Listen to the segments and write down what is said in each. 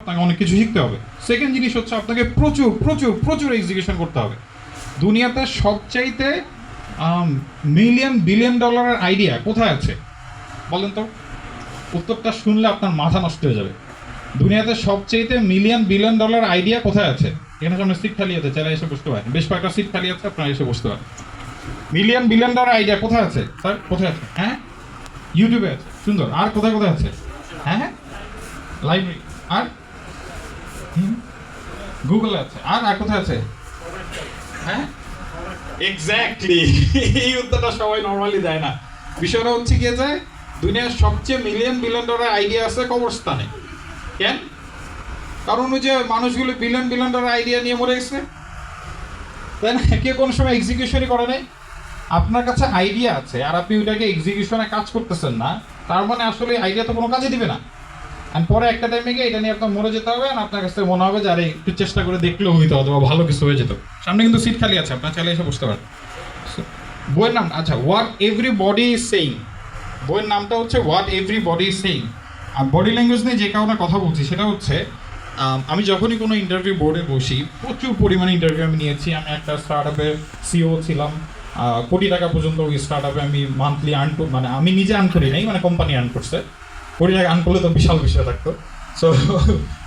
আপনাকে অনেক কিছু শিখতে হবে। সেকেন্ড জিনিস হচ্ছে আপনাকে প্রচুর প্রচুর প্রচুর এক্সিকিউশন করতে হবে। দুনিয়াতে সবচাইতে মিলিয়ন বিলিয়ন ডলারের আইডিয়া কোথায় আছে বলেন তো? উত্তরটা শুনলে আপনার মাথা নষ্ট হয়ে যাবে। দুনিয়াতে সবচাইতে মিলিয়ন বিলিয়ন ডলার আইডিয়া কোথায় আছে? এখানে সামনে সিট খালি আছে, চাইলে এসে বসতে পারেন। বেশ কয়েকটা সিট খালি আছে, আপনারা এসে বসতে পারেন। মিলিয়ন বিলিয়ন ডলার আইডিয়া কোথায় আছে স্যার? কোথায় আছে? হ্যাঁ, ইউটিউবে আছে। সুন্দর। আর কোথায় কোথায় আছে? হ্যাঁ হ্যাঁ, লাইব্রেরি। আর গুগলে আছে। আর আর কোথায় আছে? হ্যাঁ, এক্স্যাক্টলি। এই উত্তরটা সবাই নর্মালি দেয় না। বিষয়টা হচ্ছে কি যে দুনিয়ার সবচেয়ে মিলিয়ন বিলিয়ন ডলার আইডিয়া আছে কবরস্থানে। কেন? কারণ ওই যে মানুষগুলো বিলিয়ন বিলিয়ন ডলার আইডিয়া নিয়ে মরে গেছে, তাই না? কেউ কোনো সময় এক্সিকিউশনই করে নাই। আপনার কাছে আইডিয়া আছে আর আপনি ওইটাকে এক্সিকিউশনে কাজ করতেছেন না, তার মানে আসলে আইডিয়া তো কোনো কাজে দিবে না। আর পরে একটা টাইমে গিয়ে এটা নিয়ে আপনার মরে যেতে হবে, আর আপনার কাছে মনে হবে যে আরে একটু চেষ্টা করে দেখলেও হইতো, অথবা ভালো কিছু হয়ে যেত। সামনে কিন্তু সিট খালি আছে, আপনার চাইলে এসে বসতে পারেন। বইয়ের নাম আচ্ছা, হোয়াট এভরিবডি ইজ সেইং। বইয়ের নামটা হচ্ছে হোয়াট এভরিবডি ইজ সেইং। আর বডি ল্যাঙ্গুয়েজ নিয়ে যে কারণে কথা বলছি সেটা হচ্ছে আমি যখনই কোনো ইন্টারভিউ বোর্ডে বসি, প্রচুর পরিমাণে ইন্টারভিউ আমি নিয়েছি। আমি একটা স্টার্ট আপের সিও ছিলাম, কোটি টাকা পর্যন্ত ওই স্টার্ট আপে আমি মান্থলি আর্ন, মানে আমি নিজে আর্ন করি নাই, মানে কোম্পানি আর্ন করছে। কোটি টাকা আর্ন করলে তো বিশাল বিষয় থাকতো। সো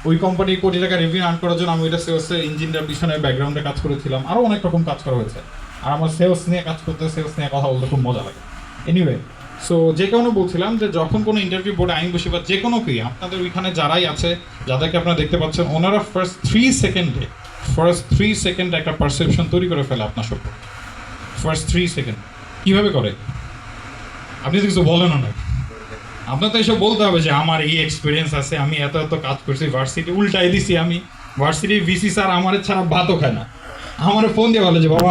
ওই কোম্পানি কোটি টাকা রেভিনিউ আর্ন করার জন্য আমি ওইটা সেলসের ইঞ্জিনটার পিছনে ব্যাকগ্রাউন্ডে কাজ করেছিলাম। আরও অনেক রকম কাজ করা হয়েছে। আর আমার সেলস নিয়ে কাজ করতে, সেলস নিয়ে কথা বলতে খুব মজা লাগে। এনিওয়ে, সো যে কারণে বলছিলাম যে যখন কোনো ইন্টারভিউ বোর্ডে আমি বসি বা যে কোনো কি আপনাদের ওইখানে যারাই আছে, যাদেরকে আপনারা দেখতে পাচ্ছেন, ওনারা ফার্স্ট 3 সেকেন্ডে একটা পারসেপশন তৈরি করে ফেলে আপনার সম্পর্কে। ফার্স্ট 3 সেকেন্ড কীভাবে করে? আপনি তো কিছু বলেন না। আপনার তো এসব বলতে হবে যে আমার এই এক্সপিরিয়েন্স আছে, আমি এত এত কাজ করছি, ভার্সিটি উল্টাই দিছি, আমি ভার্সিটি ভিসি স্যার আমার ছাড়া ভাতও খায় না, আমার ফোন দিয়ে বলে যে বাবা